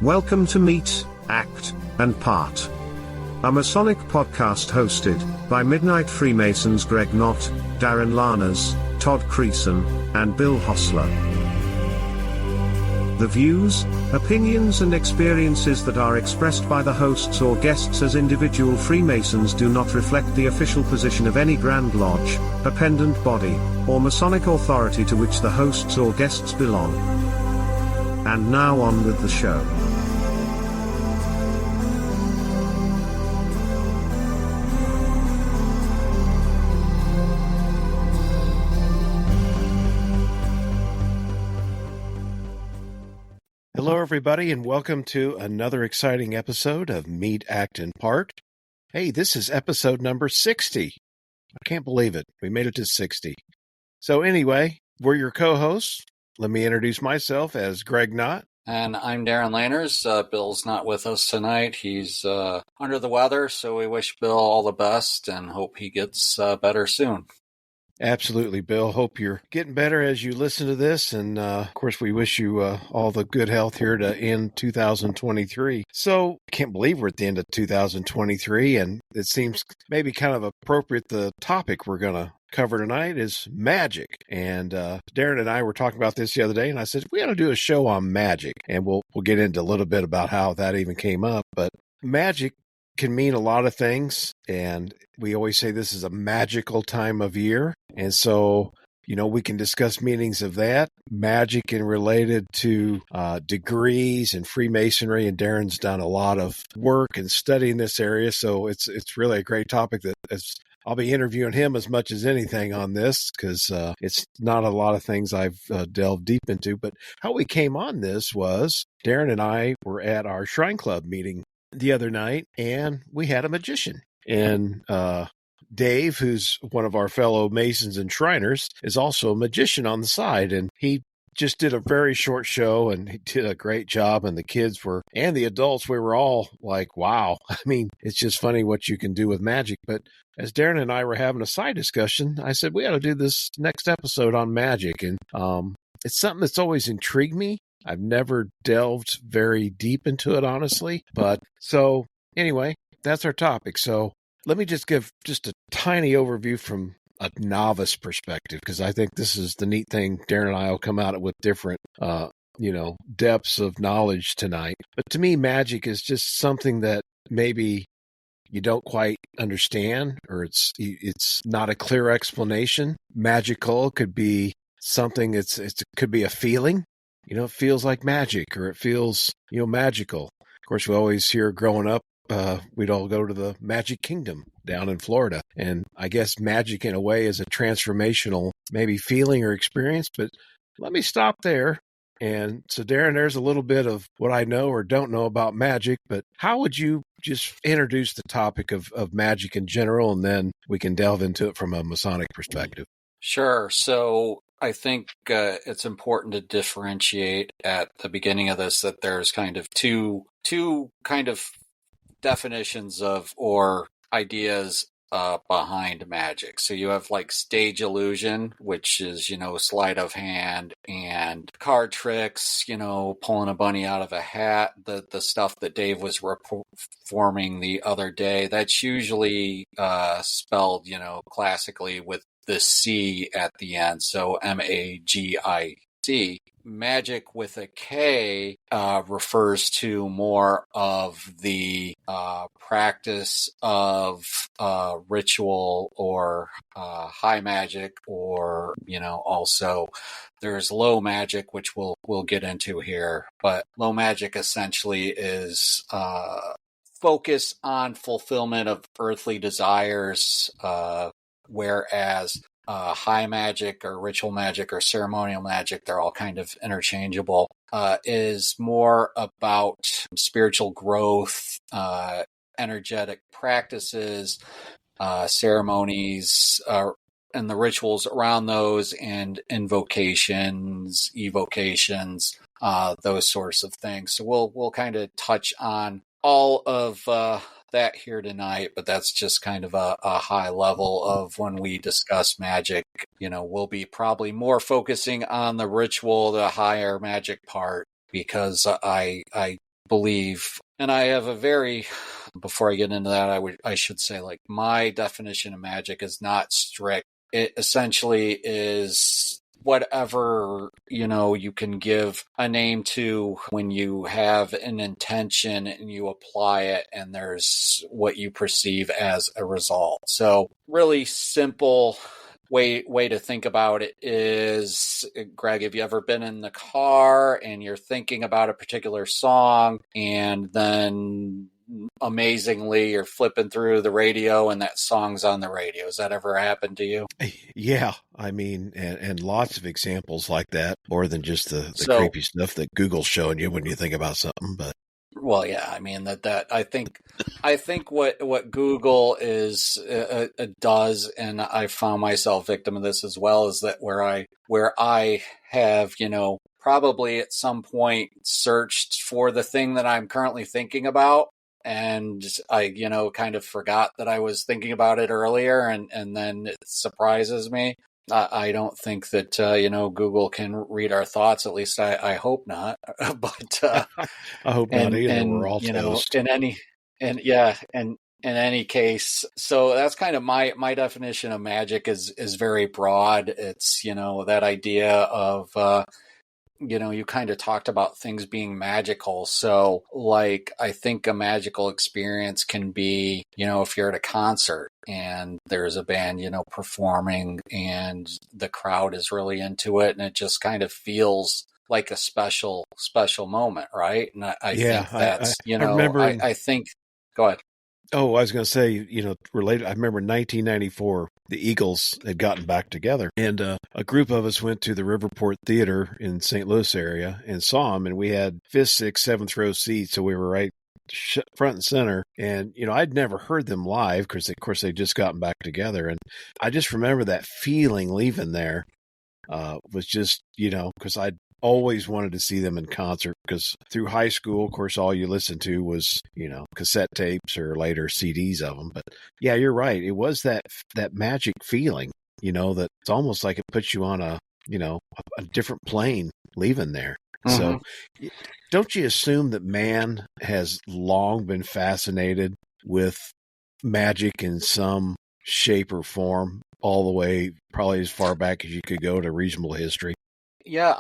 Welcome to Meet, Act, and Part, a Masonic podcast hosted by Midnight Freemasons Greg Knott, Darin Larners, Todd Creason, and Bill Hostler. The views, opinions and experiences that are expressed by the hosts or guests as individual Freemasons do not reflect the official position of any Grand Lodge, appendant body, or Masonic authority to which the hosts or guests belong. And now on with the show. Hello, everybody, and welcome to another exciting episode of Meet, Act, and Part. Hey, this is episode number 60. I can't believe it. We made it to 60. So anyway, we're your co-hosts. Let me introduce myself as Greg Knott. And I'm Darin Larners. Bill's not with us tonight. He's under the weather, so we wish Bill all the best and hope he gets better soon. Absolutely, Bill. Hope you're getting better as you listen to this. And, of course, we wish you all the good health here to end 2023. So, can't believe we're at the end of 2023, and it seems maybe kind of appropriate. The topic we're going to cover tonight is magic. And Darin and I were talking about this the other day, and I said, we ought to do a show on magic. And we'll get into a little bit about how that even came up. But magic can mean a lot of things, and we always say this is a magical time of year. And so, we can discuss meanings of that, magic and related to degrees and Freemasonry, and Darin's done a lot of work and study in this area, so it's really a great topic that I'll be interviewing him as much as anything on this, because it's not a lot of things I've delved deep into. But how we came on this was Darin and I were at our Shrine Club meeting the other night, and we had a magician. And Dave, who's one of our fellow Masons and Shriners, is also a magician on the side. And he just did a very short show, and he did a great job. And the kids and the adults, we were all like, wow. I mean, it's just funny what you can do with magic. But as Darin and I were having a side discussion, I said, we ought to do this next episode on magic. And it's something that's always intrigued me. I've never delved very deep into it, honestly. But so anyway, that's our topic. So let me just give just a tiny overview from a novice perspective, because I think this is the neat thing. Darin and I will come out with different, depths of knowledge tonight. But to me, magic is just something that maybe you don't quite understand, or it's not a clear explanation. Magical could be something. It could be a feeling. It feels like magic, or it feels, magical. Of course, we always hear growing up, we'd all go to the Magic Kingdom down in Florida. And I guess magic in a way is a transformational maybe feeling or experience. But let me stop there. And so, Darin, there's a little bit of what I know or don't know about magic. But how would you just introduce the topic of magic in general, and then we can delve into it from a Masonic perspective? Sure. So I think it's important to differentiate at the beginning of this that there's kind of two kind of definitions of or ideas behind magic. So you have like stage illusion, which is, sleight of hand and card tricks, pulling a bunny out of a hat, the stuff that Dave was performing the other day. That's usually spelled, classically with the C at the end. So MAGIC. Magic with a K refers to more of the practice of ritual or high magic, or also there's low magic, which we'll get into here. But low magic essentially is focus on fulfillment of earthly desires, whereas high magic or ritual magic or ceremonial magic, they're all kind of interchangeable, is more about spiritual growth, energetic practices, ceremonies, and the rituals around those, and invocations, evocations, those sorts of things. So we'll kind of touch on all of that here tonight, but that's just kind of a high level of when we discuss magic. We'll be probably more focusing on the ritual, the higher magic part, because I believe, and I have a very, before I get into that, I should say, like, my definition of magic is not strict. It essentially is whatever, you can give a name to when you have an intention and you apply it, and there's what you perceive as a result. So really simple way to think about it is, Greg, have you ever been in the car and you're thinking about a particular song, and then amazingly you're flipping through the radio and that song's on the radio? Has that ever happened to you? Yeah, I mean, and lots of examples like that, more than just the So, creepy stuff that Google's showing you when you think about something. But well, yeah, I mean that I think what Google is does, and I found myself victim of this as well, is that where I have, probably at some point searched for the thing that I'm currently thinking about, and I, kind of forgot that I was thinking about it earlier, and then it surprises me. I don't think that, Google can read our thoughts. At least I hope not. But, I hope not either. We're all toast. in any case, so that's kind of my definition of magic is very broad. It's, that idea of, you kind of talked about things being magical. So, like, I think a magical experience can be, if you're at a concert and there's a band, performing, and the crowd is really into it, and it just kind of feels like a special moment, right? And I Yeah, think that's, I remember. I think, go ahead. Oh, I was going to say, related. I remember 1994, the Eagles had gotten back together, and a group of us went to the Riverport Theater in St. Louis area and saw them. And we had 5th, 6th, 7th row seats, so we were right front and center. And I'd never heard them live because, of course, they'd just gotten back together. And I just remember that feeling leaving there was just, because I'd always wanted to see them in concert, because through high school, of course, all you listened to was, cassette tapes or later CDs of them. But yeah, you're right. It was that magic feeling, that it's almost like it puts you on a different plane leaving there. Mm-hmm. So don't you assume that man has long been fascinated with magic in some shape or form, all the way probably as far back as you could go to reasonable history? Yeah,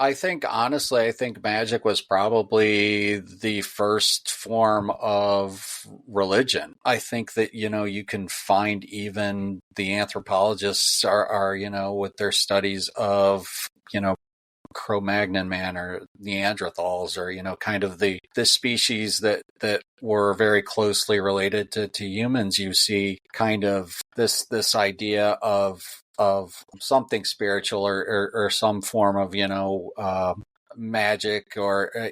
honestly, I think magic was probably the first form of religion. I think that, you can find even the anthropologists are, with their studies of, Cro-Magnon man or Neanderthals, or, kind of the species that were very closely related to humans. You see kind of this idea of something spiritual or some form of, magic, or,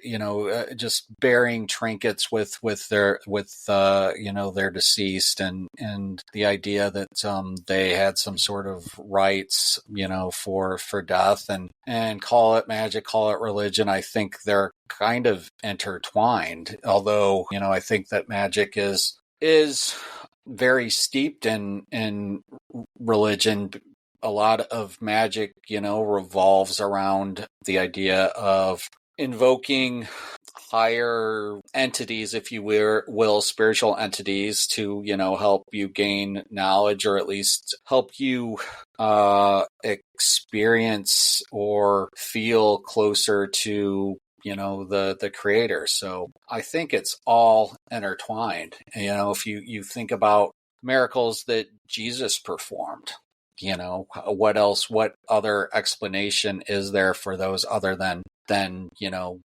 just bearing trinkets with their deceased, and the idea that, they had some sort of rites, for death, and call it magic, call it religion. I think they're kind of intertwined, although, I think that magic is very steeped in religion. A lot of magic, revolves around the idea of invoking higher entities, if you will, spiritual entities, to, help you gain knowledge, or at least help you experience or feel closer to, the creator. So I think it's all intertwined. If you think about miracles that Jesus performed, what else, what other explanation is there for those other than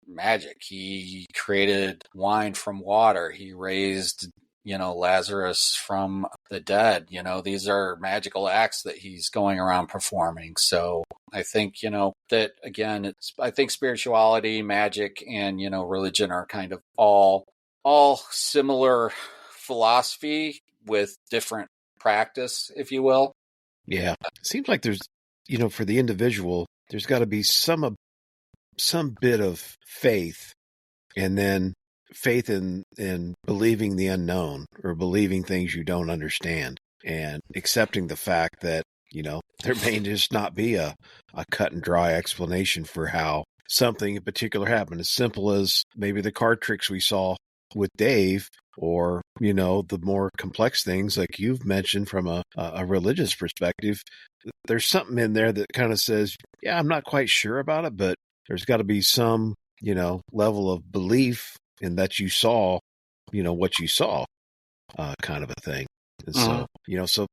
magic? He created wine from water. He raised, Lazarus from the dead. These are magical acts that he's going around performing. So I think, that again, I think spirituality, magic, and, religion are kind of all similar philosophy with different practice, if you will. Yeah. It seems like there's, for the individual, there's got to be some bit of faith, and then faith in believing the unknown, or believing things you don't understand, and accepting the fact that, there may just not be a cut and dry explanation for how something in particular happen, as simple as maybe the card tricks we saw with Dave, or, the more complex things like you've mentioned from a religious perspective. There's something in there that kind of says, yeah, I'm not quite sure about it, but there's got to be some, level of belief in that you saw, what you saw, kind of a thing. And so,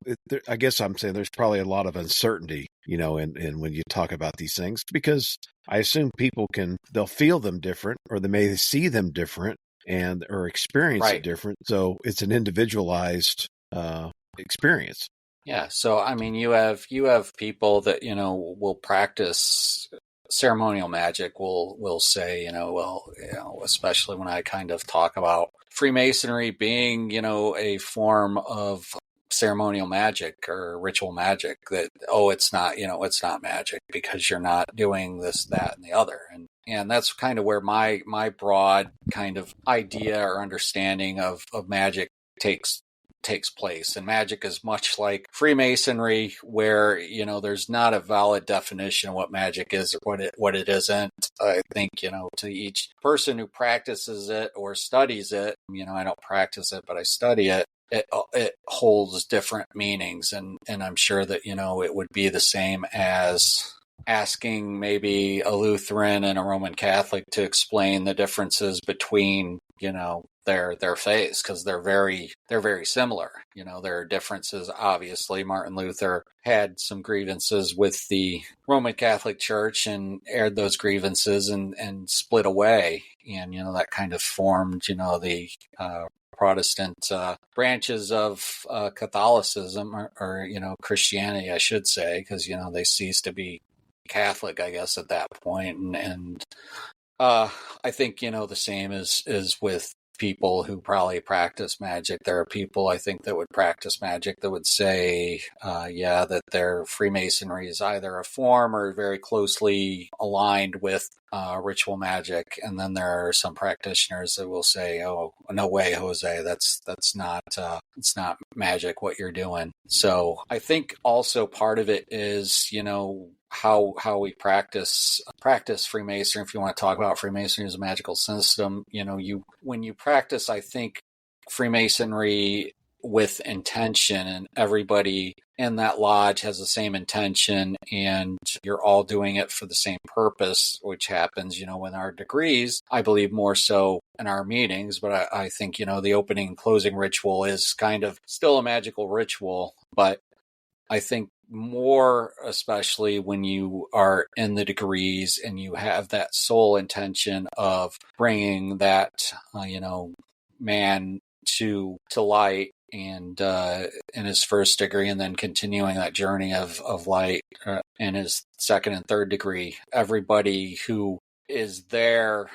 I guess I'm saying there's probably a lot of uncertainty, in when you talk about these things, because I assume people they'll feel them different, or they may see them different or experience it different. So it's an individualized experience. Yeah. So, I mean, you have people that, will practice ceremonial magic, will say, especially when I kind of talk about Freemasonry being, a form of ceremonial magic or ritual magic, that, it's not magic because you're not doing this, that, and the other. And that's kind of where my broad kind of idea or understanding of magic takes place. And magic is much like Freemasonry, where, there's not a valid definition of what magic is or what it isn't. I think, to each person who practices it or studies it, I don't practice it, but I study it. It holds different meanings, and I'm sure that, it would be the same as asking maybe a Lutheran and a Roman Catholic to explain the differences between, their faiths, because they're very similar. There are differences. Obviously, Martin Luther had some grievances with the Roman Catholic Church and aired those grievances and split away, and that kind of formed the Protestant branches of Catholicism, or Christianity, I should say, because they ceased to be Catholic, I guess, at that point. And I think the same is with people who probably practice magic. There are people, I think, that would practice magic that would say, that their Freemasonry is either a form or very closely aligned with ritual magic. And then there are some practitioners that will say, "Oh, no way, Jose, that's not it's not magic what you're doing." So I think also part of it is, how we practice Freemasonry. If you want to talk about Freemasonry as a magical system, when you practice, I think, Freemasonry with intention, and everybody in that lodge has the same intention, and you're all doing it for the same purpose, which happens, in our degrees, I believe more so in our meetings. But I think, the opening and closing ritual is kind of still a magical ritual, but I think more, especially when you are in the degrees and you have that sole intention of bringing that, man to light, and in his first degree, and then continuing that journey of light in his second and third degree. Everybody who is there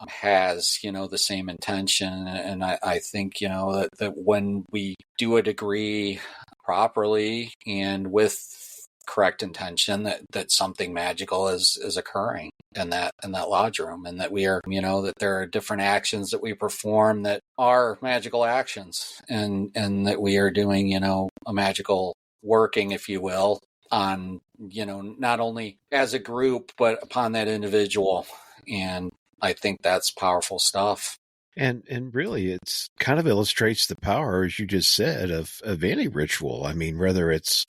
has, the same intention. And I think, that when we do a degree properly and with correct intention, that something magical is occurring in that lodge room, and that we are, that there are different actions that we perform that are magical actions, and that we are doing, a magical working, if you will, on, not only as a group, but upon that individual. And I think that's powerful stuff. And really, it's kind of illustrates the power, as you just said, of any ritual. I mean, whether it's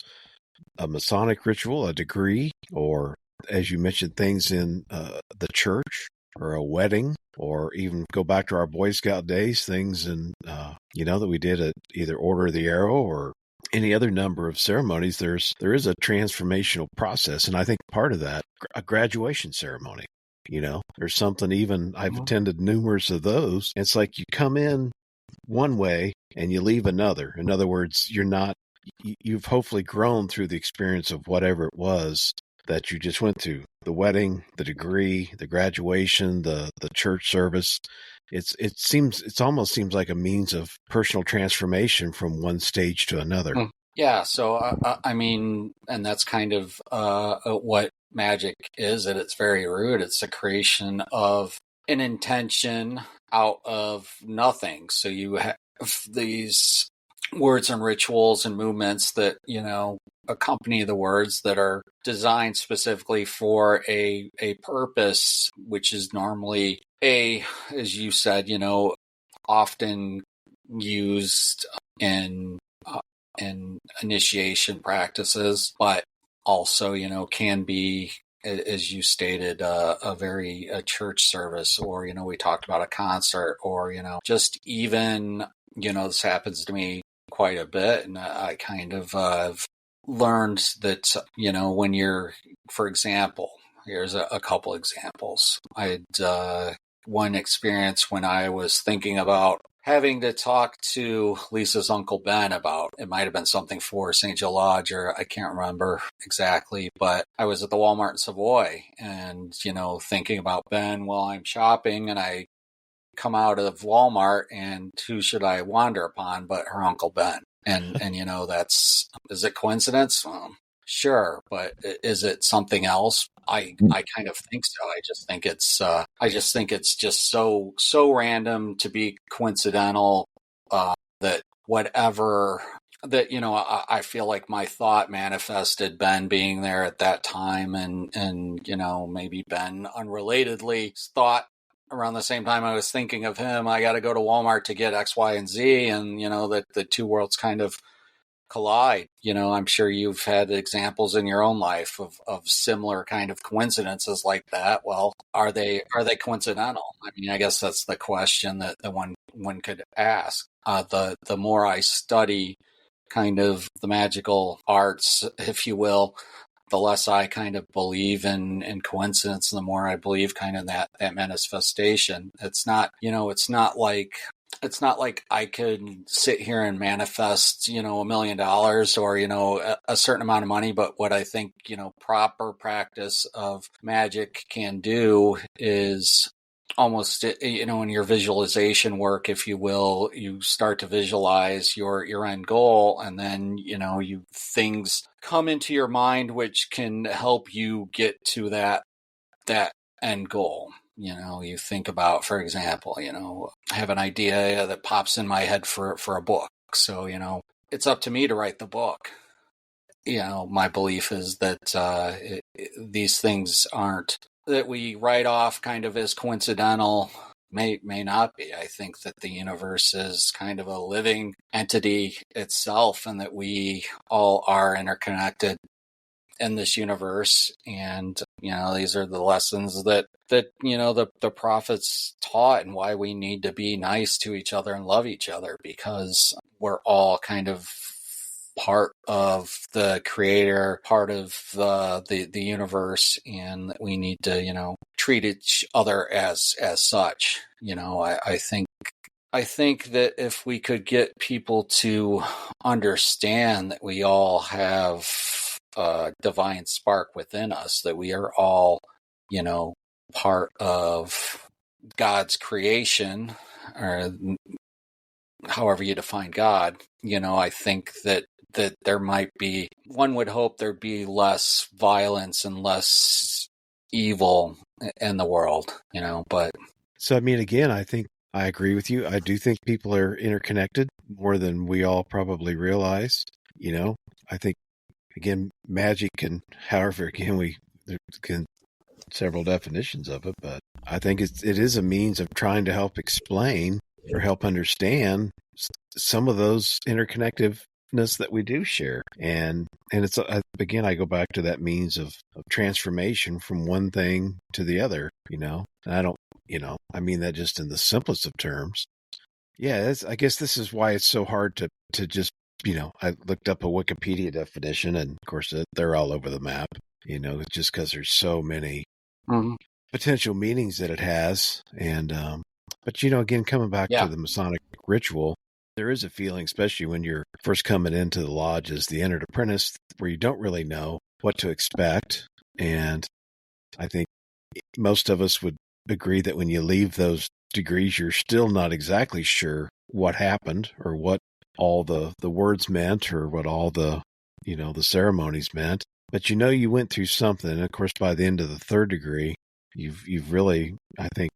a Masonic ritual, a degree, or, as you mentioned, things in the church, or a wedding, or even go back to our Boy Scout days, things in, that we did at either Order of the Arrow or any other number of ceremonies. There is a transformational process. And I think part of that, a graduation ceremony. There's something, even I've attended numerous of those. It's like you come in one way and you leave another. In other words, you've hopefully grown through the experience of whatever it was that you just went through. The wedding, the degree, the graduation, the church service. It almost seems like a means of personal transformation from one stage to another. Yeah. So, I mean, and that's kind of what magic is at its very root. It's the creation of an intention out of nothing. So you have these words and rituals and movements that, accompany the words that are designed specifically for a purpose, which is normally as you said, often used in in initiation practices, but also, can be, as you stated, a church service, or, we talked about a concert, or, just even, this happens to me quite a bit. And I kind of learned that, when you're, for example, here's a couple examples. I had one experience when I was thinking about having to talk to Lisa's Uncle Ben about, it might have been something for St. Joe Lodge, or I can't remember exactly, but I was at the Walmart in Savoy and, thinking about Ben while I'm shopping, and I come out of Walmart and who should I wander upon but her Uncle Ben. And is it coincidence? Sure, but is it something else? I kind of think so. I just think it's just so random to be coincidental, that whatever that, I feel like my thought manifested Ben being there at that time, and maybe Ben unrelatedly thought around the same time I was thinking of him, I got to go to Walmart to get X, Y, and Z, and that the two worlds kind of collide. I'm sure you've had examples in your own life of similar kind of coincidences like that. Well, are they coincidental? I mean, I guess that's the question that one could ask. The more I study kind of the magical arts, if you will, the less I kind of believe in coincidence, and the more I believe kind of that manifestation. It's not like I could sit here and manifest, $1 million or, a certain amount of money. But what I think, proper practice of magic can do is almost, in your visualization work, if you will, you start to visualize your end goal, and then, things come into your mind which can help you get to that end goal. You think about, for example, I have an idea that pops in my head for a book. So, it's up to me to write the book. My belief is that these things aren't, that we write off kind of as coincidental, may not be. I think that the universe is kind of a living entity itself, and that we all are interconnected in this universe. And, these are the lessons that the prophets taught, and why we need to be nice to each other and love each other, because we're all kind of part of the creator, part of the universe, and that we need to, treat each other as such. I think that if we could get people to understand that we all have a divine spark within us, that we are all, part of God's creation, or however you define God, I think that there might be, one would hope there'd be less violence and less evil in the world, but. So, I mean, again, I think I agree with you. I do think people are interconnected more than we all probably realize. I think, again, magic, and however, again, there can several definitions of it, but I think it is a means of trying to help explain or help understand some of those interconnectedness that we do share. And it's, again, I go back to that means of transformation from one thing to the other, and I don't, I mean that just in the simplest of terms. Yeah, I guess this is why it's so hard to just, I looked up a Wikipedia definition, and of course they're all over the map, just because there's so many potential meanings that it has. And, but, again, coming back to the Masonic ritual, there is a feeling, especially when you're first coming into the lodge as the entered apprentice, where you don't really know what to expect. And I think most of us would agree that when you leave those degrees, you're still not exactly sure what happened, or what all the words meant, or what all the, the ceremonies meant. But you went through something. And of course, by the end of the third degree, you've really, I think,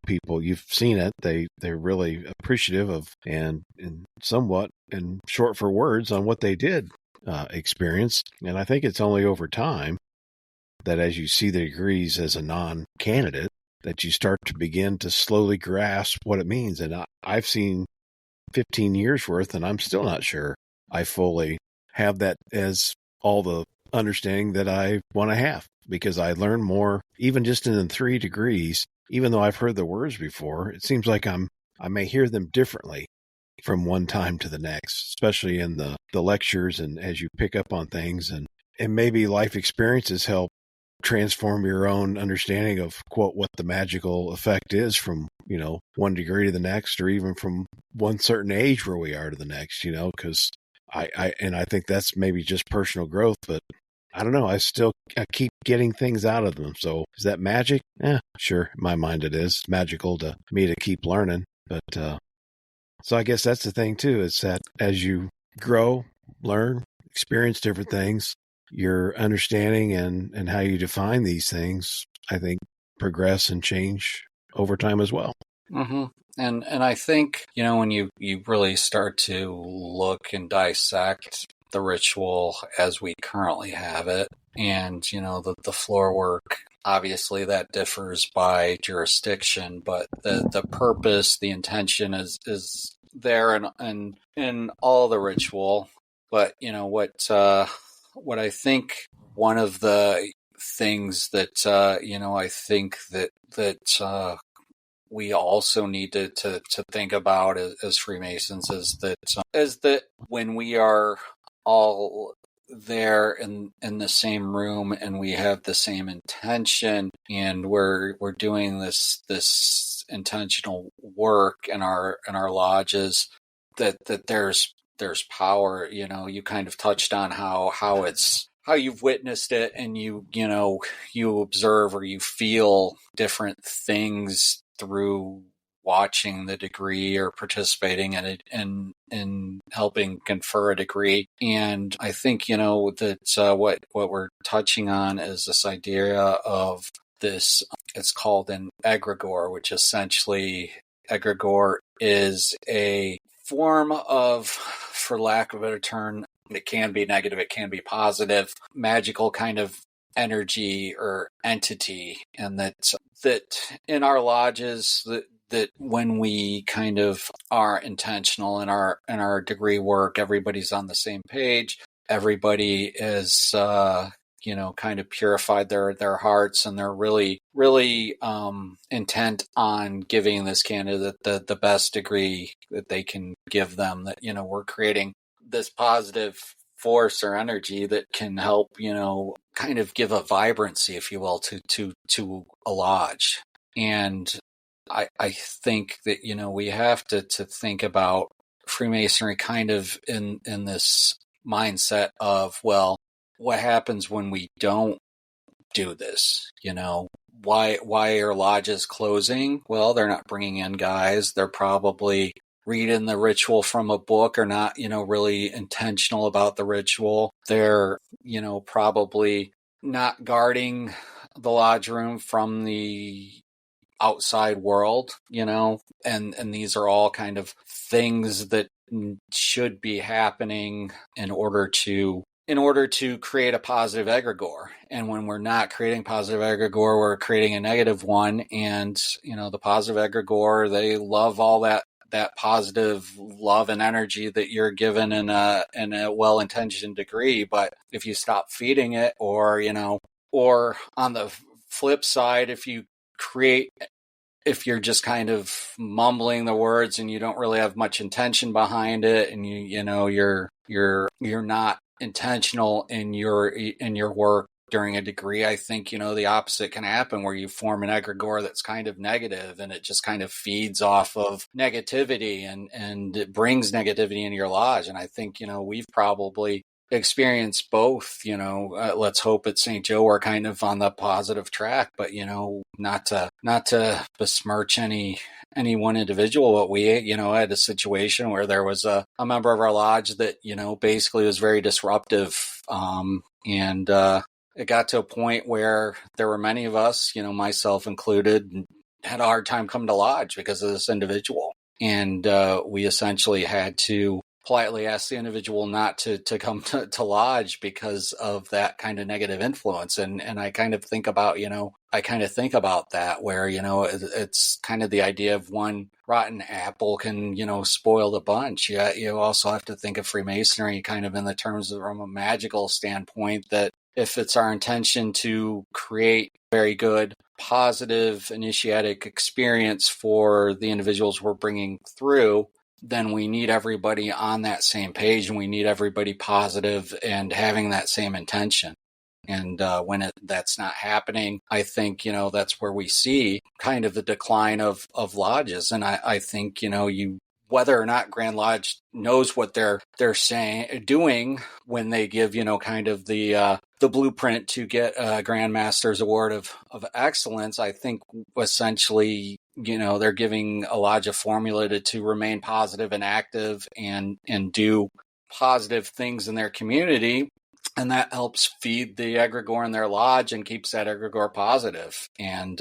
people, you've seen it. They're really appreciative of, and somewhat, and short for words on what they did experience. And I think it's only over time that as you see the degrees as a non-candidate, that you start to begin to slowly grasp what it means. And I've seen 15 years worth, and I'm still not sure I fully have that as all the understanding that I want to have, because I learn more, even just in the 3 degrees, even though I've heard the words before. It seems like I may hear them differently from one time to the next, especially in the lectures and as you pick up on things, and maybe life experiences help transform your own understanding of, quote, what the magical effect is from, 1 degree to the next, or even from one certain age where we are to the next, because I think that's maybe just personal growth, but I don't know. I keep getting things out of them. So is that magic? Sure. In my mind, it is magical to me to keep learning. But, so I guess that's the thing too, is that as you grow, learn, experience different things, your understanding and how you define these things, I think, progress and change over time as well. Mm-hmm. And I think, when you really start to look and dissect the ritual as we currently have it, and, the floor work, obviously that differs by jurisdiction, but the purpose, the intention is there in all the ritual. But, what I think one of the things that, I think that we also need to think about as Freemasons is that when we are all there in the same room and we have the same intention and we're doing this intentional work in our lodges, that there's power. You kind of touched on how you've witnessed it, and you observe or you feel different things through watching the degree or participating in it and helping confer a degree. And I think, that what we're touching on is this idea of this, it's called an egregore, which essentially egregore is a form of, for lack of a better term, it can be negative, it can be positive, magical kind of energy or entity. And that in our lodges, that when we kind of are intentional in our degree work, everybody's on the same page. Everybody is, kind of purified their hearts, and they're really, really intent on giving this candidate the best degree that they can give them. That, we're creating this positive force or energy that can help, kind of give a vibrancy, if you will, to a lodge. And I think that, we have to think about Freemasonry kind of in this mindset of, well, what happens when we don't do this? Why are lodges closing? Well, they're not bringing in guys. They're probably reading the ritual from a book, or not, really intentional about the ritual. They're, probably not guarding the lodge room from the outside world, and these are all kind of things that should be happening in order to create a positive egregore. And when we're not creating positive egregore, we're creating a negative one. And, the positive egregore, they love all that positive love and energy that you're given in a well-intentioned degree. But if you stop feeding it, or on the flip side, if you're just kind of mumbling the words and you don't really have much intention behind it, and you're not intentional in your work during a degree, I think, the opposite can happen, where you form an egregore that's kind of negative, and it just kind of feeds off of negativity and it brings negativity into your lodge. And I think, we've probably experienced both. Let's hope at St. Joe we're kind of on the positive track, but, not to besmirch any one individual, but we, had a situation where there was a member of our lodge that, basically was very disruptive. And it got to a point where there were many of us, myself included, had a hard time coming to lodge because of this individual. And we essentially had to politely ask the individual not to come to lodge because of that kind of negative influence. And I kind of think about, that where, it's kind of the idea of one rotten apple can, spoil the bunch. Yeah. You also have to think of Freemasonry kind of in the terms of from a magical standpoint, that if it's our intention to create very good, positive initiatic experience for the individuals we're bringing through, then we need everybody on that same page, and we need everybody positive and having that same intention. And when that's not happening, I think, that's where we see kind of the decline of lodges. And I think, whether or not Grand Lodge knows what they're doing when they give, kind of the blueprint to get a Grand Master's Award of Excellence, I think essentially, they're giving a lodge a formula to remain positive and active and do positive things in their community. And that helps feed the egregore in their lodge and keeps that egregore positive. And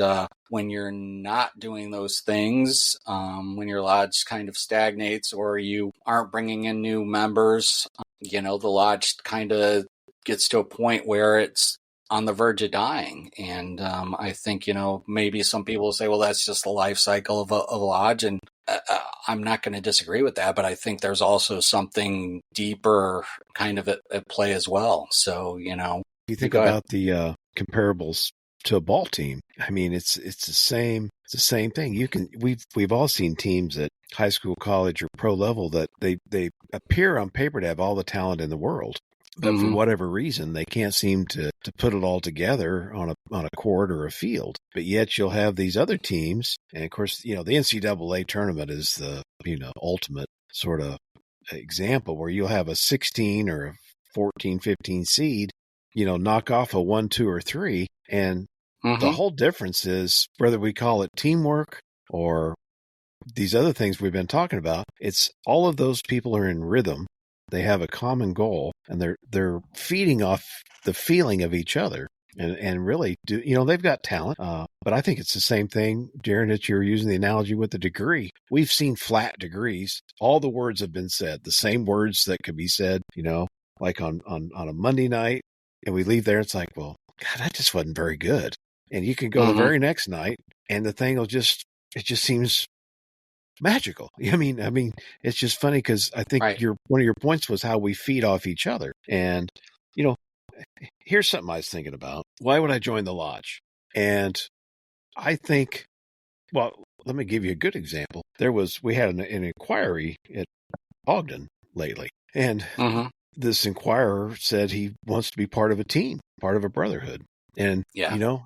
when you're not doing those things, when your lodge kind of stagnates or you aren't bringing in new members, the lodge kind of gets to a point where it's on the verge of dying. And I think, maybe some people say, well, that's just the life cycle of a lodge. And I'm not going to disagree with that, but I think there's also something deeper kind of at play as well. So, you think about the comparables to a ball team. I mean, it's the same thing. We've all seen teams at high school, college, or pro level that they appear on paper to have all the talent in the world. But for whatever reason, they can't seem to put it all together on a court or a field. But yet you'll have these other teams. And of course, the NCAA tournament is the, ultimate sort of example where you'll have a 16 or a 14, 15 seed, knock off a 1, 2, or 3. And the whole difference is whether we call it teamwork or these other things we've been talking about, it's all of those people are in rhythm. They have a common goal, and they're feeding off the feeling of each other, and really do they've got talent. But I think it's the same thing, Darin, that you're using the analogy with the degree. We've seen flat degrees. All the words have been said, the same words that could be said, like on a Monday night, and we leave there. It's like, well, God, that just wasn't very good. And you can go the very next night, and the thing it just seems magical. I mean, it's just funny because I think one of your points was how we feed off each other. And, here's something I was thinking about. Why would I join the lodge? And I think, well, let me give you a good example. We had an inquiry at Ogden lately, and this inquirer said he wants to be part of a team, part of a brotherhood. And,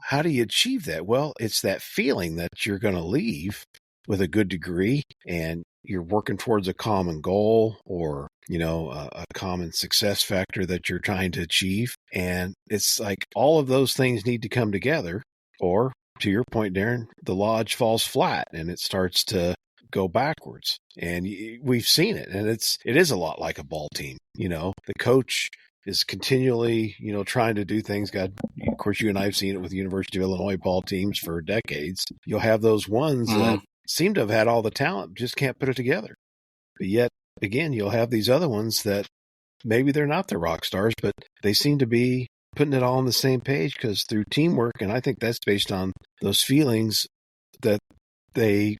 how do you achieve that? Well, it's that feeling that you're going to leave with a good degree and you're working towards a common goal or, a common success factor that you're trying to achieve. And it's like all of those things need to come together, or to your point, Darin, the lodge falls flat and it starts to go backwards. And we've seen it. And it is a lot like a ball team. The coach is continually, trying to do things. God, of course, you and I have seen it with the University of Illinois ball teams for decades. You'll have those ones that seem to have had all the talent, just can't put it together. But yet, again, you'll have these other ones that maybe they're not the rock stars, but they seem to be putting it all on the same page because through teamwork, and I think that's based on those feelings that they,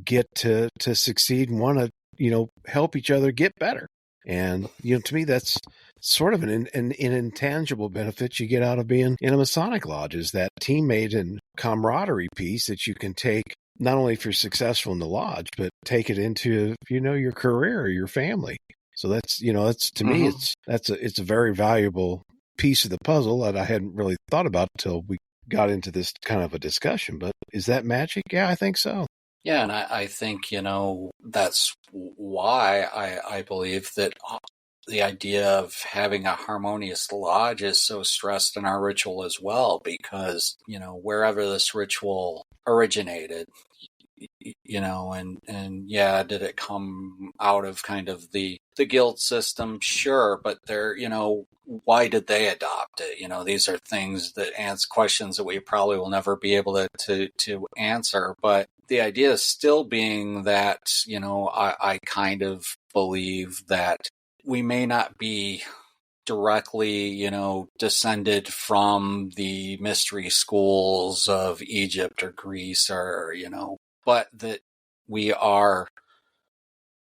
get to succeed and want to, help each other get better. And, to me, that's sort of an intangible benefit you get out of being in a Masonic lodge, is that teammate and camaraderie piece that you can take not only if you're successful in the lodge, but take it into, your career or your family. So that's, to me, it's a very valuable piece of the puzzle that I hadn't really thought about until we got into this kind of a discussion. But is that magic? Yeah, I think so. Yeah, and I think, that's why I believe that the idea of having a harmonious lodge is so stressed in our ritual as well, because, wherever this ritual originated, and yeah, did it come out of kind of the guild system? Sure, but why did they adopt it? These are things that answer questions that we probably will never be able to answer. But the idea is still being that, I kind of believe that we may not be directly, descended from the mystery schools of Egypt or Greece but that we are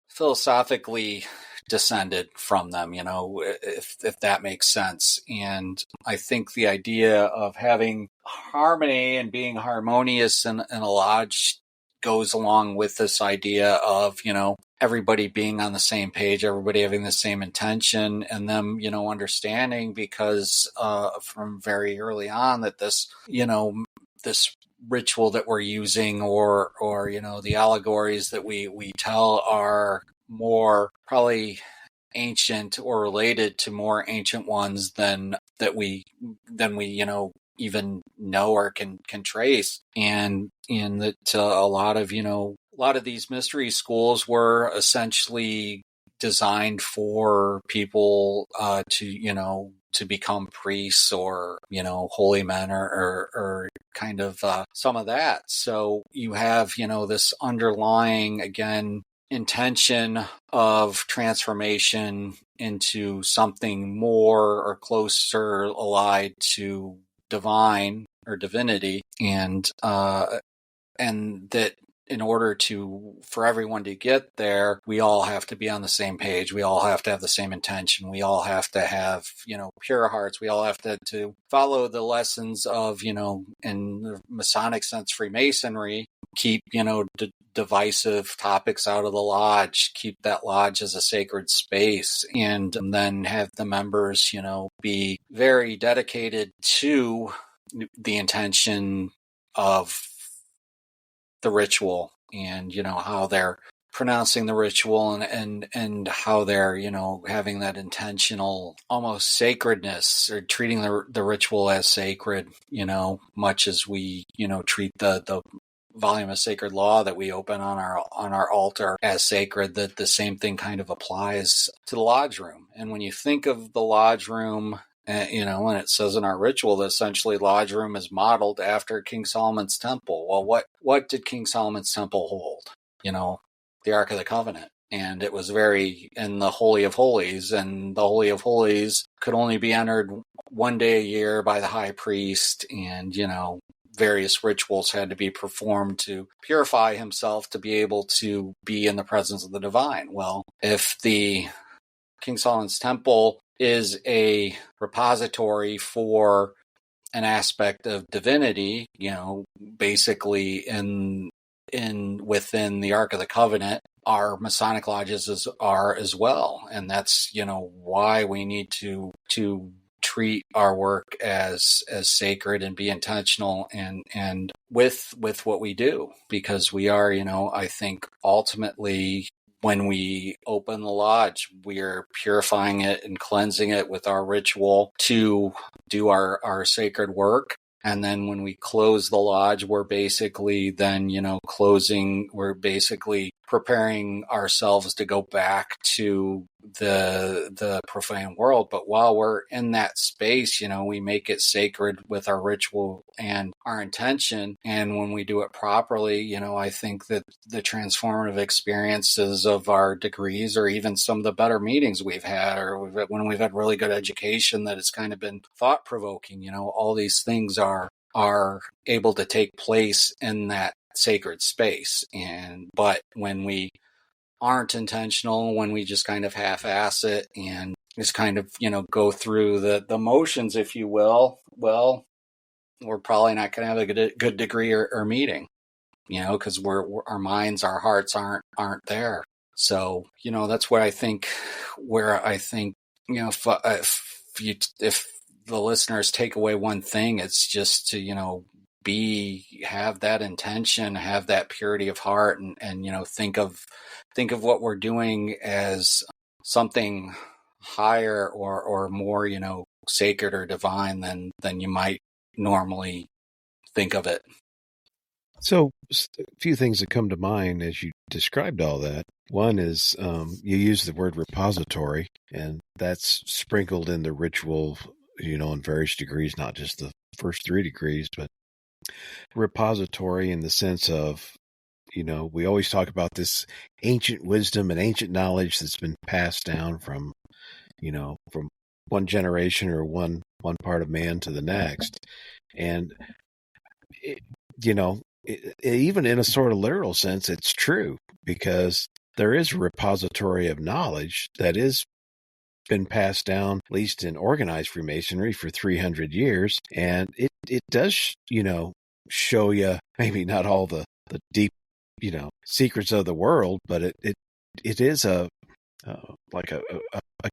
philosophically descended from them, if that makes sense. And I think the idea of having harmony and being harmonious in a lodge goes along with this idea of, everybody being on the same page, everybody having the same intention, and them, understanding, because from very early on that this ritual that we're using or the allegories that we tell are more probably ancient or related to more ancient ones than we even know or can trace. And in that a lot of these mystery schools were essentially designed for people to become priests or holy men or kind of some of that. So you have this underlying, again, intention of transformation into something more or closer allied to divine or divinity, and that in order for everyone to get there, we all have to be on the same page. We all have to have the same intention. We all have to have, pure hearts. We all have to follow the lessons of, in the Masonic sense, Freemasonry, keep, divisive topics out of the lodge, keep that lodge as a sacred space, and then have the members, be very dedicated to the intention of the ritual, and how they're pronouncing the ritual, and how they're having that intentional almost sacredness, or treating the ritual as sacred, much as we treat the volume of sacred law that we open on our altar as sacred. That the same thing kind of applies to the lodge room. And when you think of the lodge room, and it says in our ritual that essentially lodge room is modeled after King Solomon's temple. Well, what did King Solomon's temple hold? The Ark of the Covenant. And it was very in the Holy of Holies, and the Holy of Holies could only be entered one day a year by the high priest, and, various rituals had to be performed to purify himself to be able to be in the presence of the divine. Well, if the King Solomon's temple is a repository for an aspect of divinity, basically within the Ark of the Covenant, our Masonic lodges are as well. And that's, why we need to treat our work as sacred and be intentional and with what we do, because we are, I think ultimately, when we open the lodge, we are purifying it and cleansing it with our ritual to do our sacred work. And then when we close the lodge, we're basically then, we're basically preparing ourselves to go back to the profane world. But while we're in that space, we make it sacred with our ritual and our intention. And when we do it properly, I think that the transformative experiences of our degrees, or even some of the better meetings we've had, or when we've had really good education that has kind of been thought-provoking, all these things are able to take place in that sacred space. But when we aren't intentional, when we just kind of half-ass it and just kind of, go through the motions, if you will, well, we're probably not going to have a good degree or meeting, because our minds, our hearts aren't there. So, that's where I think, if the listeners take away one thing, it's just to, have that intention, have that purity of heart, and think of what we're doing as something higher or more, sacred or divine than you might normally think of it. So, a few things that come to mind as you described all that. One is you use the word repository, and that's sprinkled in the ritual, in various degrees, not just the first 3 degrees, but repository in the sense of, we always talk about this ancient wisdom and ancient knowledge that's been passed down from one generation or one part of man to the next. And, it, you know, even in a sort of literal sense, it's true because there is a repository of knowledge that is been passed down, at least in organized Freemasonry, for 300 years. And it does, show you maybe not all the deep, secrets of the world, but it is like a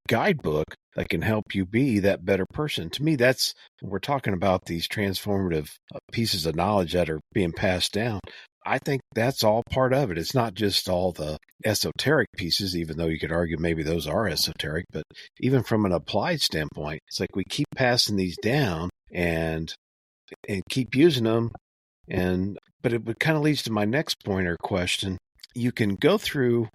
guidebook that can help you be that better person. To me, that's when we're talking about these transformative pieces of knowledge that are being passed down. I think that's all part of it. It's not just all the esoteric pieces, even though you could argue maybe those are esoteric, but even from an applied standpoint, it's like we keep passing these down and keep using them. But it kind of leads to my next point or question. You can go through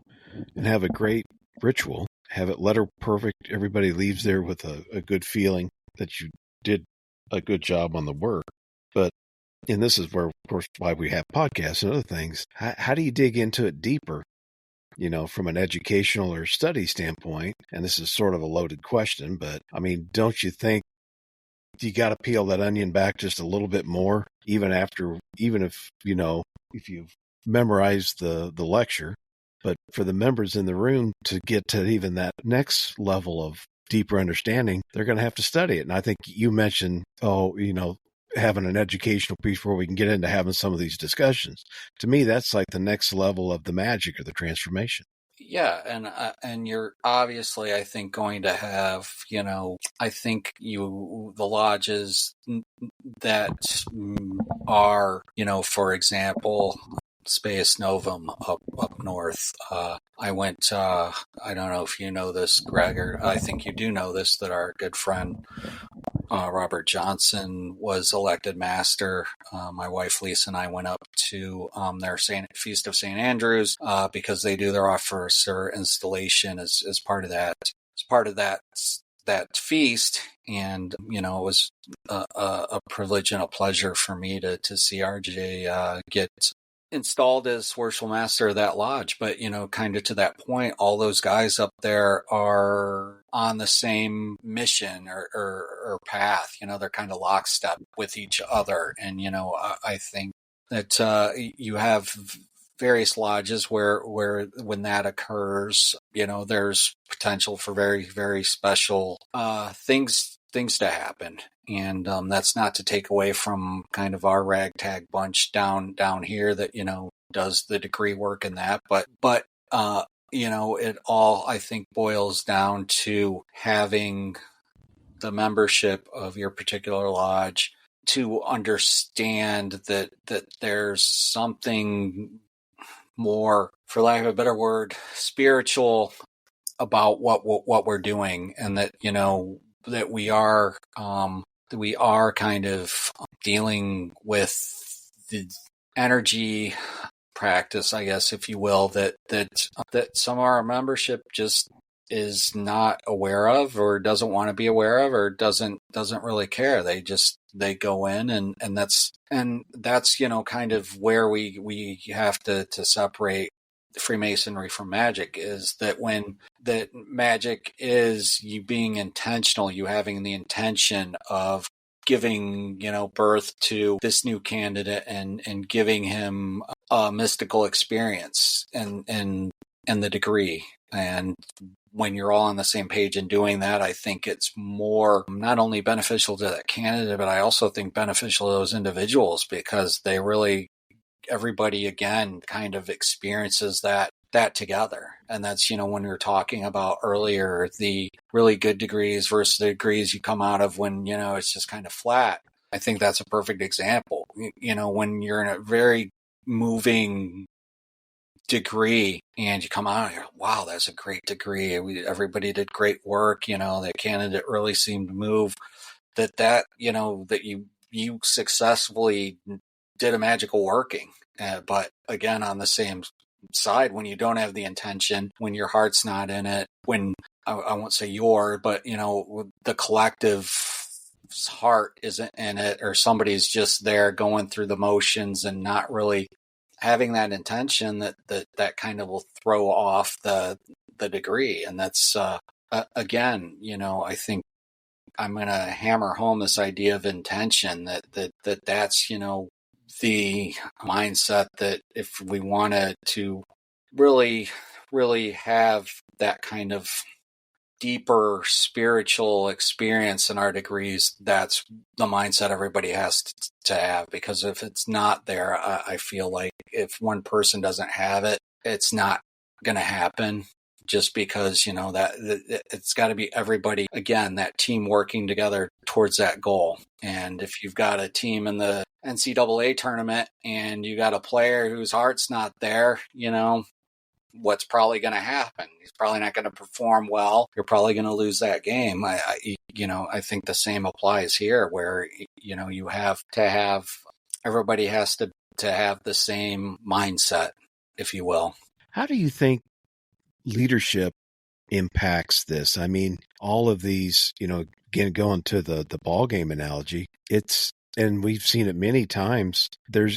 and have a great ritual, have it letter perfect. Everybody leaves there with a good feeling that you did a good job on the work. But, and this is where, of course, why we have podcasts and other things. How do you dig into it deeper, from an educational or study standpoint? And this is sort of a loaded question, but I mean, don't you think you got to peel that onion back just a little bit more, even if you've memorized the lecture? But for the members in the room to get to even that next level of deeper understanding, they're going to have to study it. And I think you mentioned, having an educational piece where we can get into having some of these discussions. To me, that's like the next level of the magic or the transformation. Yeah, and you're obviously, I think, going to have, I think the lodges that are, for example, Space Novum up north. I went. I don't know if you know this, Greg, or I think you do know this. That our good friend Robert Johnson was elected master. My wife Lisa and I went up to their Feast of St. Andrews because they do their officer installation as part of that. As part of that feast, and it was a privilege and a pleasure for me to see RJ get installed as worshipful master of that lodge. But kind of to that point, all those guys up there are on the same mission or path. They're kind of lockstep with each other. And I think that you have various lodges where when that occurs, there's potential for very, very special things to happen. And that's not to take away from kind of our ragtag bunch down here that does the degree work in that, but it all, I think, boils down to having the membership of your particular lodge to understand that there's something more, for lack of a better word, spiritual about what we're doing, and that that we are kind of dealing with the energy practice, I guess, if you will, that some of our membership just is not aware of, or doesn't want to be aware of, or doesn't really care. They go in, and that's kind of where we have to separate Freemasonry from magic, is that when that magic is you being intentional, you having the intention of giving birth to this new candidate and giving him a mystical experience and the degree. And when you're all on the same page in doing that, I think it's more not only beneficial to that candidate, but I also think beneficial to those individuals, because they really, everybody again kind of experiences that together. And that's, when we were talking about earlier, the really good degrees versus the degrees you come out of when, it's just kind of flat. I think that's a perfect example. When you're in a very moving degree and you come out and you're, wow, that's a great degree. Everybody did great work. The candidate really seemed to move, that you successfully did a magical working. But again, on the same side, when you don't have the intention, when your heart's not in it, when I won't say but the collective heart isn't in it, or somebody's just there going through the motions and not really having that intention, that kind of will throw off the degree. And that's again, I think I'm going to hammer home this idea of intention, that's the mindset that if we wanted to really, really have that kind of deeper spiritual experience in our degrees, that's the mindset everybody has to have. Because if it's not there, I feel like if one person doesn't have it, it's not going to happen. Just because, that it's got to be everybody, again, that team working together towards that goal. And if you've got a team in the NCAA tournament and you got a player whose heart's not there, what's probably going to happen? He's probably not going to perform well. You're probably going to lose that game. I think the same applies here, where, you have to have, everybody has to have the same mindset, if you will. How do you think leadership impacts this? I mean, all of these, again, going to the ball game analogy, and we've seen it many times. There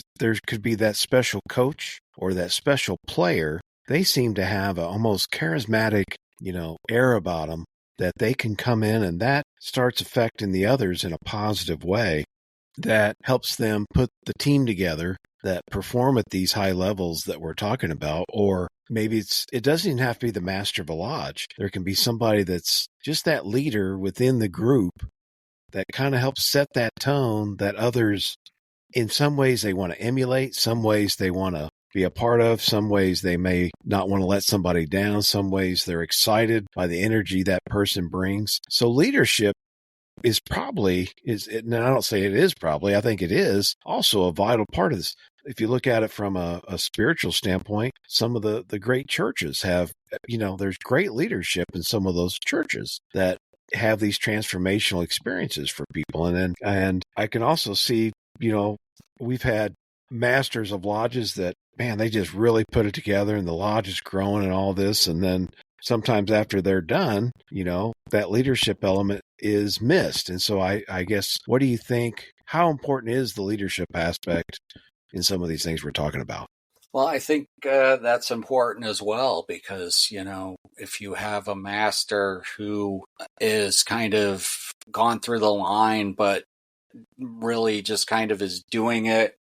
could be that special coach or that special player. They seem to have an almost charismatic, air about them, that they can come in, and that starts affecting the others in a positive way that helps them put the team together that perform at these high levels that we're talking about. Or maybe it doesn't even have to be the master of a lodge. There can be somebody that's just that leader within the group that kind of helps set that tone that others, in some ways, they want to emulate, some ways they want to be a part of, some ways they may not want to let somebody down, some ways they're excited by the energy that person brings. So leadership is probably, and I don't say it is probably, I think it is also a vital part of this. If you look at it from a spiritual standpoint, some of the great churches have, there's great leadership in some of those churches that have these transformational experiences for people. And I can also see, we've had masters of lodges that, man, they just really put it together and the lodge is growing and all this. And then sometimes after they're done, that leadership element is missed. And so I guess, what do you think, how important is the leadership aspect in some of these things we're talking about? Well, I think that's important as well, because, if you have a master who is kind of gone through the line, but really just kind of is doing it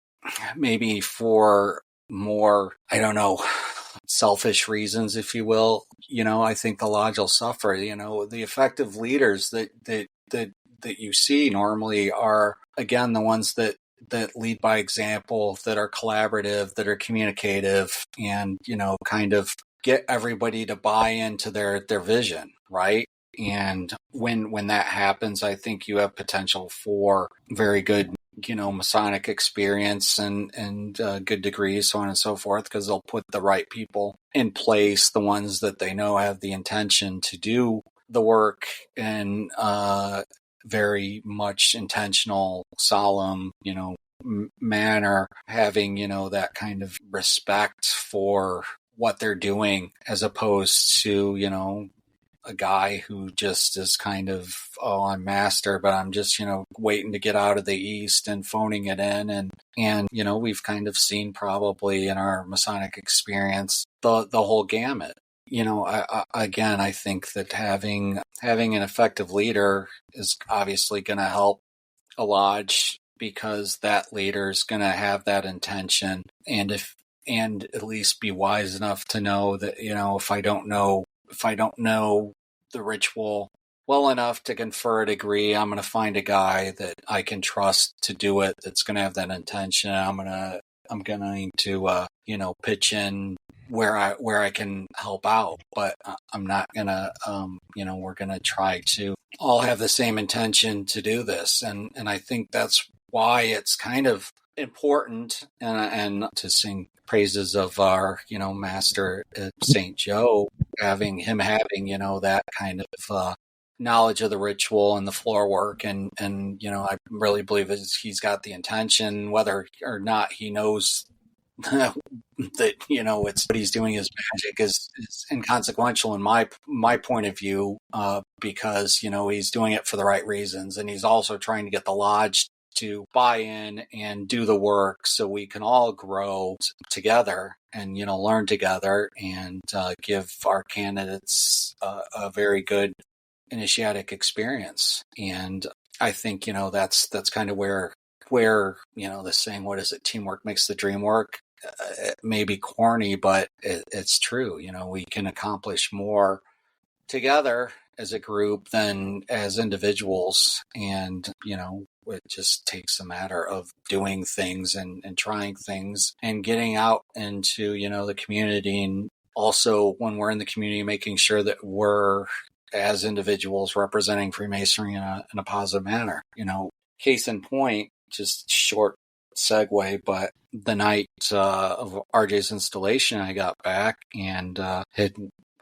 maybe for more, I don't know, selfish reasons, if you will, I think the lodge will suffer. The effective leaders that you see normally are, again, the ones that lead by example, that are collaborative, that are communicative, and, kind of get everybody to buy into their vision, right? And when that happens, I think you have potential for very good, Masonic experience and good degrees, so on and so forth, because they'll put the right people in place, the ones that they know have the intention to do the work in very much intentional, solemn, manner, having, that kind of respect for what they're doing, as opposed to, a guy who just is kind of, oh, I'm master, but I'm just, waiting to get out of the East and phoning it in. And, we've kind of seen probably in our Masonic experience, the whole gamut. I think that having an effective leader is obviously going to help a lodge, because that leader is going to have that intention, and at least be wise enough to know that, if I don't know the ritual well enough to confer a degree, I'm going to find a guy that I can trust to do it, that's going to have that intention. I'm going to pitch in where I can help out, but I'm not going to we're going to try to all have the same intention to do this, and I think that's why it's kind of important, and to sing praises of our master at St. Joe, having that kind of knowledge of the ritual and the floor work. And I really believe he's got the intention, whether or not he knows that, it's what he's doing is magic is inconsequential in my point of view, because, he's doing it for the right reasons. And he's also trying to get the lodge to buy in and do the work so we can all grow together and, learn together and give our candidates a very good initiatic experience. And I think, that's kind of where, the saying, what is it? Teamwork makes the dream work. It may be corny, but it's true. We can accomplish more together as a group than as individuals. And, it just takes a matter of doing things and trying things and getting out into, the community. And also when we're in the community, making sure that we're, as individuals, representing Freemasonry in a positive manner. Case in point, just short segue, but the night of RJ's installation, I got back and had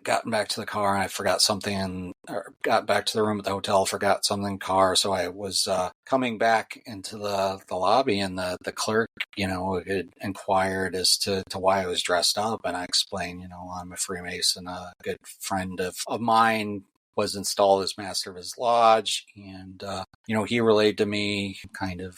gotten back to the car, and I forgot something, or got back to the room at the hotel, forgot something in the car. So I was coming back into the lobby, and the clerk, had inquired as to why I was dressed up. And I explained, I'm a Freemason, a good friend of mine was installed as master of his lodge. And, he relayed to me kind of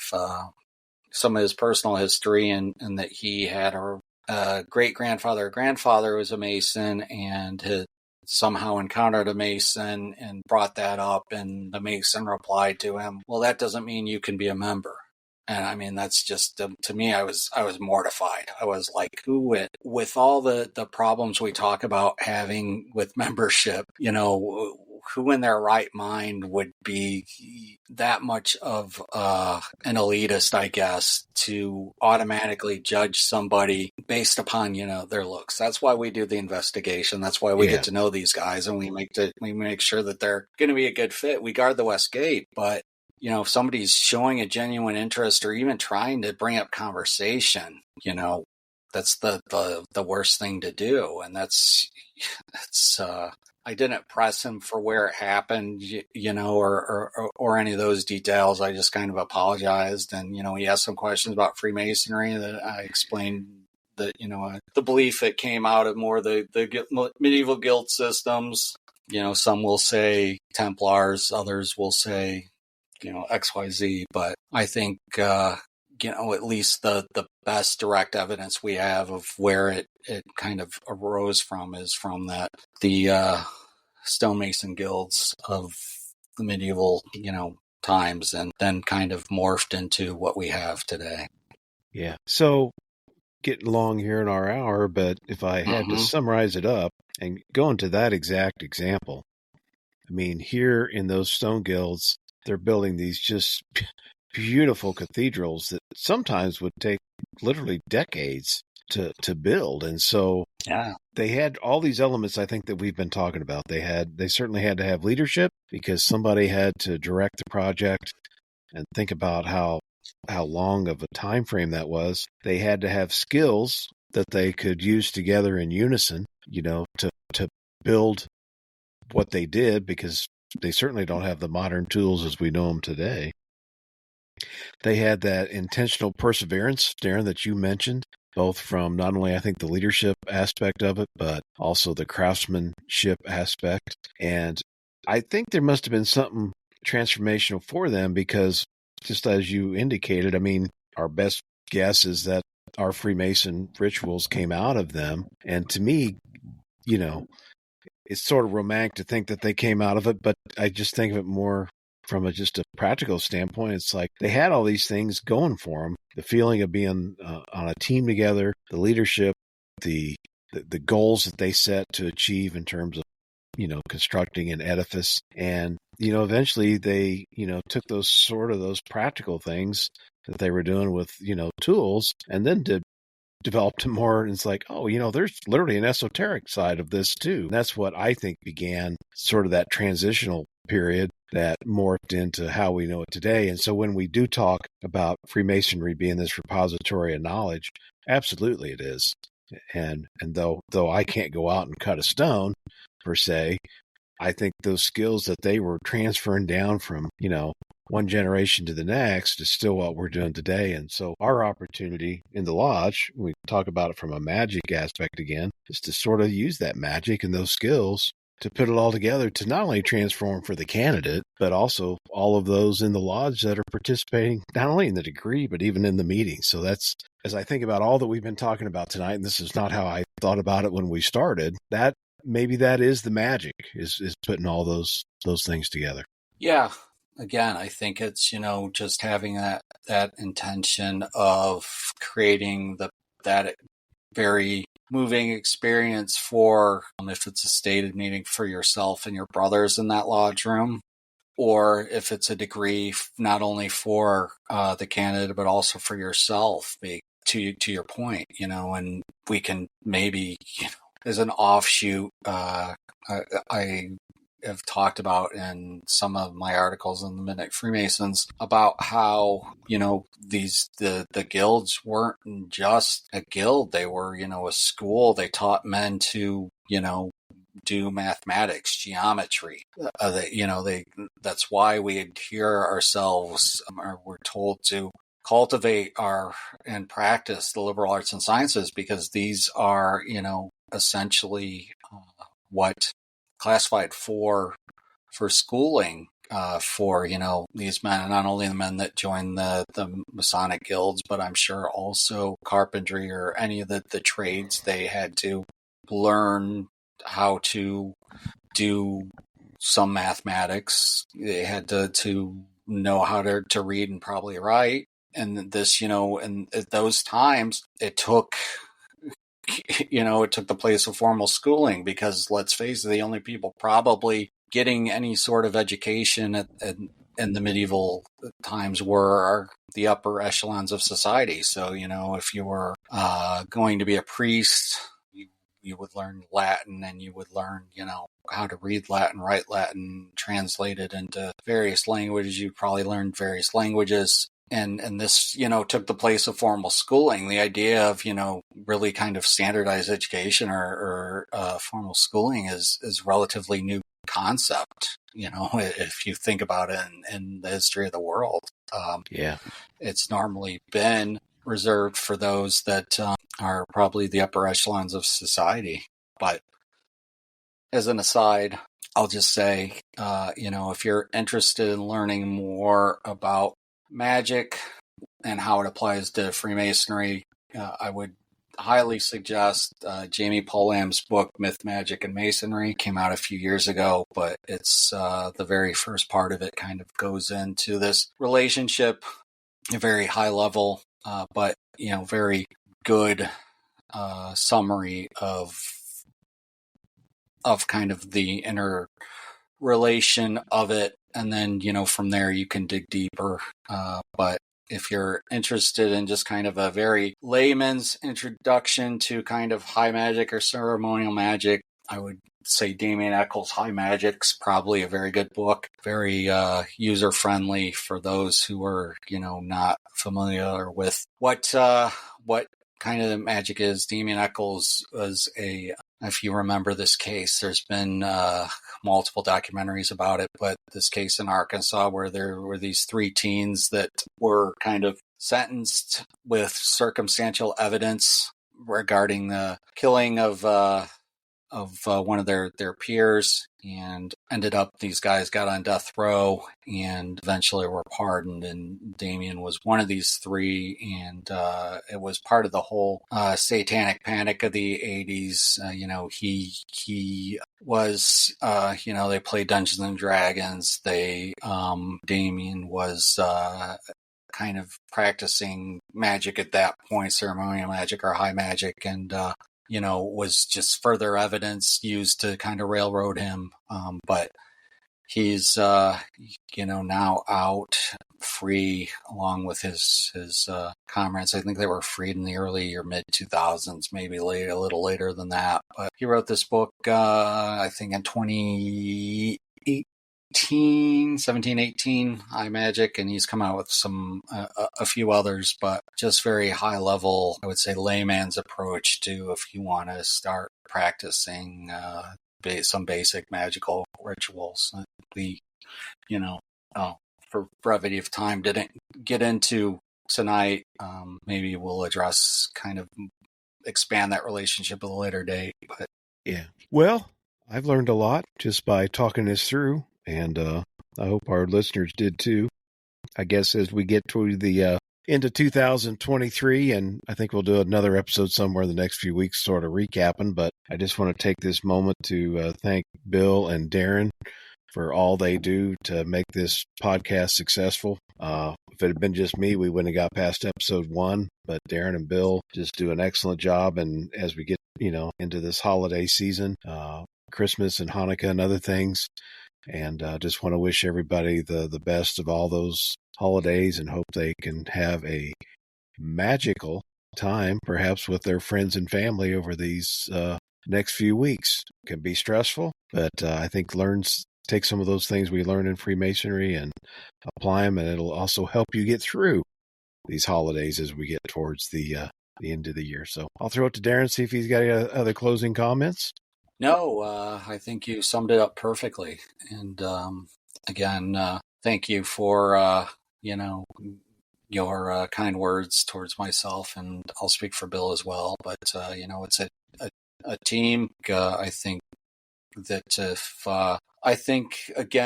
some of his personal history, and that he had a great-grandfather, grandfather was a Mason, and had somehow encountered a Mason and brought that up. And the Mason replied to him, well, that doesn't mean you can be a member. And I mean, that's just, to me, I was mortified. I was like, with all the problems we talk about having with membership, who in their right mind would be that much of an elitist, I guess, to automatically judge somebody based upon, their looks. That's why we do the investigation. That's why we get to know these guys, and we make sure that they're going to be a good fit. We guard the West Gate, but if somebody's showing a genuine interest or even trying to bring up conversation, that's the worst thing to do. And that's I didn't press him for where it happened, or any of those details. I just kind of apologized. And, he asked some questions about Freemasonry that I explained that, the belief that came out of more the medieval guild systems. Some will say Templars, others will say, XYZ. But I think, at least the best direct evidence we have of where it kind of arose from is from the stonemason guilds of the medieval, times, and then kind of morphed into what we have today. Yeah. So getting long here in our hour, but if I had to summarize it up and go into that exact example, I mean, here in those stone guilds, they're building these just beautiful cathedrals that sometimes would take literally decades to build. And so they had all these elements, I think, that we've been talking about. They certainly had to have leadership, because somebody had to direct the project and think about how long of a time frame that was. They had to have skills that they could use together in unison, to build what they did, because they certainly don't have the modern tools as we know them today. They had that intentional perseverance, Darin, that you mentioned, both from not only, I think, the leadership aspect of it, but also the craftsmanship aspect. And I think there must have been something transformational for them, because just as you indicated, I mean, our best guess is that our Freemason rituals came out of them. And to me, it's sort of romantic to think that they came out of it, but I just think of it more from just a practical standpoint. It's like they had all these things going for them: the feeling of being on a team together, the leadership, the goals that they set to achieve in terms of, constructing an edifice. And, eventually they, took those practical things that they were doing with, tools, and then developed more. And it's like, there's literally an esoteric side of this too. And that's what I think began sort of that transitional period that morphed into how we know it today. And so when we do talk about Freemasonry being this repository of knowledge, absolutely it is. And though I can't go out and cut a stone per se, I think those skills that they were transferring down from, one generation to the next is still what we're doing today. And so our opportunity in the lodge, we talk about it from a magic aspect again, is to sort of use that magic and those skills to put it all together to not only transform for the candidate, but also all of those in the lodge that are participating, not only in the degree, but even in the meeting. So that's, as I think about all that we've been talking about tonight, and this is not how I thought about it when we started, that maybe that is the magic, is putting all those things together. Yeah. Again, I think it's, just having that intention of creating that very moving experience for, if it's a stated meeting for yourself and your brothers in that lodge room, or if it's a degree not only for the candidate, but also for yourself, to your point, and we can maybe, as an offshoot, I have talked about in some of my articles in the Midnight Freemasons about how, the guilds weren't just a guild. They were, a school. They taught men to, do mathematics, geometry. That's why we adhere ourselves, or we're told to cultivate and practice the liberal arts and sciences, because these are, essentially what classified for schooling for these men, and not only the men that join the Masonic guilds, but I'm sure also carpentry or any of the trades. They had to learn how to do some mathematics. They had to know how to read and probably write. And this, and at those times, it took the place of formal schooling, because let's face it, the only people probably getting any sort of education in the medieval times were the upper echelons of society. So, if you were going to be a priest, you would learn Latin, and you would learn, how to read Latin, write Latin, translate it into various languages. You probably learned various languages. And this, took the place of formal schooling. The idea of, really kind of standardized education or formal schooling is relatively new concept, if you think about it in the history of the world. It's normally been reserved for those that are probably the upper echelons of society. But as an aside, I'll just say, if you're interested in learning more about magic and how it applies to Freemasonry, I would highly suggest Jamie Pollam's book, Myth, Magick, and Masonry. Came out a few years ago, but it's the very first part of it kind of goes into this relationship, a very high level, but very good summary of kind of the inner relation of it. And then, from there you can dig deeper. But if you're interested in just kind of a very layman's introduction to kind of high magic or ceremonial magic, I would say Damien Eccles' High Magic's probably a very good book, very user-friendly for those who are, not familiar with what kind of magic is. Damien Eccles was if you remember this case, there's been multiple documentaries about it, but this case in Arkansas where there were these 3 teens that were kind of sentenced with circumstantial evidence regarding the killing of one of their peers, and ended up, these guys got on death row and eventually were pardoned, and Damien was one of these 3, and it was part of the whole satanic panic of the 80s. He was, they played Dungeons and Dragons. Damien was kind of practicing magic at that point, ceremonial magic or high magic, and was just further evidence used to kind of railroad him. But he's, now out free along with his comrades. I think they were freed in the early or mid 2000s, maybe a little later than that. But he wrote this book, I think in 2017, 18, High Magic, and he's come out with a few others, but just very high level, I would say layman's approach to if you want to start practicing some basic magical rituals that we, for brevity of time, didn't get into tonight. Maybe we'll address, kind of expand that relationship at a later date. But yeah, well, I've learned a lot just by talking this through, and I hope our listeners did too. I guess as we get to the into 2023, and I think we'll do another episode somewhere in the next few weeks, sort of recapping, but I just want to take this moment to thank Bill and Darin for all they do to make this podcast successful. If it had been just me, we wouldn't have got past episode 1, but Darin and Bill just do an excellent job. And as we get, into this holiday season, Christmas and Hanukkah and other things, and just want to wish everybody the best of all those holidays, and hope they can have a magical time, perhaps with their friends and family over these next few weeks. It can be stressful, but I think take some of those things we learn in Freemasonry and apply them, and it'll also help you get through these holidays as we get towards the end of the year. So I'll throw it to Darin, see if he's got any other closing comments. No, I think you summed it up perfectly. And again, thank you for your kind words towards myself, and I'll speak for Bill as well. But it's a team. I think that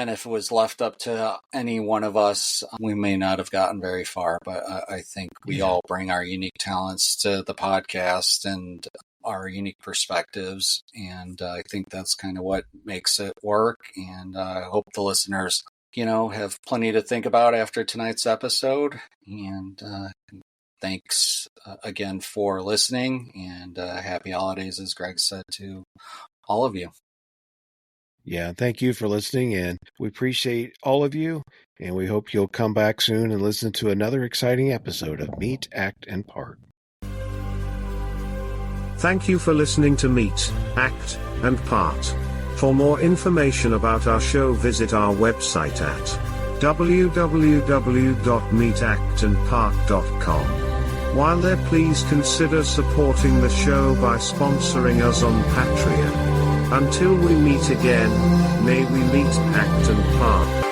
if it was left up to any one of us, we may not have gotten very far. But I think we all bring our unique talents to the podcast and our unique perspectives, and I think that's kind of what makes it work. And I hope the listeners, have plenty to think about after tonight's episode. And thanks again for listening, and happy holidays, as Greg said, to all of you. Yeah, thank you for listening, and we appreciate all of you, and we hope you'll come back soon and listen to another exciting episode of Meet, Act, and Part. Thank you for listening to Meet, Act, and Part. For more information about our show, visit our website at www.meetactandpart.com. While there, please consider supporting the show by sponsoring us on Patreon. Until we meet again, may we meet, act, and part.